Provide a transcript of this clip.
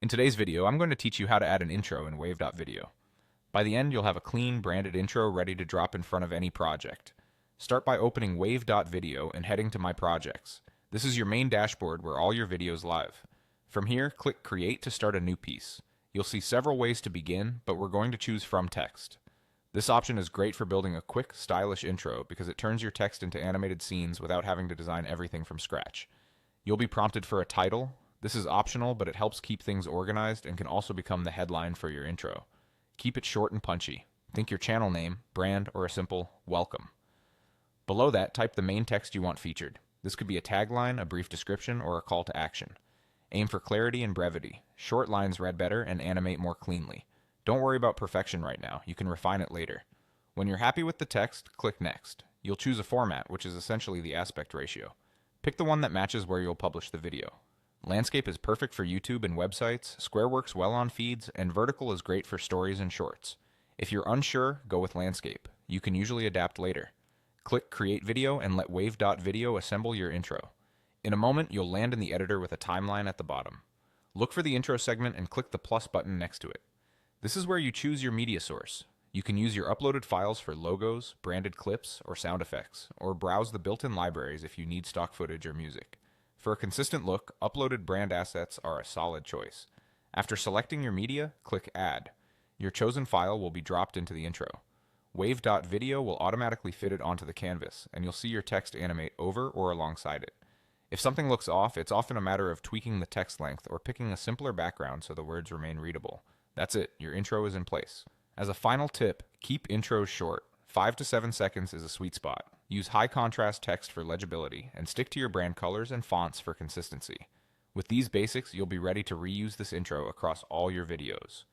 In today's video, I'm going to teach you how to add an intro in Wave.video. By the end, you'll have a clean, branded intro ready to drop in front of any project. Start by opening Wave.video and heading to My Projects. This is your main dashboard where all your videos live. From here, click Create to start a new piece. You'll see several ways to begin, but we're going to choose from text. This option is great for building a quick, stylish intro because it turns your text into animated scenes without having to design everything from scratch. You'll be prompted for a title. This is optional, but it helps keep things organized and can also become the headline for your intro. Keep it short and punchy. Think your channel name, brand, or a simple welcome. Below that, type the main text you want featured. This could be a tagline, a brief description, or a call to action. Aim for clarity and brevity. Short lines read better and animate more cleanly. Don't worry about perfection right now. You can refine it later. When you're happy with the text, click Next. You'll choose a format, which is essentially the aspect ratio. Pick the one that matches where you'll publish the video. Landscape is perfect for YouTube and websites, square works well on feeds, and vertical is great for stories and shorts. If you're unsure, go with landscape. You can usually adapt later. Click Create Video and let Wave.video assemble your intro. In a moment, you'll land in the editor with a timeline at the bottom. Look for the intro segment and click the plus button next to it. This is where you choose your media source. You can use your uploaded files for logos, branded clips, or sound effects, or browse the built-in libraries if you need stock footage or music. For a consistent look, uploaded brand assets are a solid choice. After selecting your media, click Add. Your chosen file will be dropped into the intro. Wave.video will automatically fit it onto the canvas, and you'll see your text animate over or alongside it. If something looks off, it's often a matter of tweaking the text length or picking a simpler background so the words remain readable. That's it, your intro is in place. As a final tip, keep intros short. 5 to 7 seconds is a sweet spot. Use high contrast text for legibility and stick to your brand colors and fonts for consistency. With these basics, you'll be ready to reuse this intro across all your videos.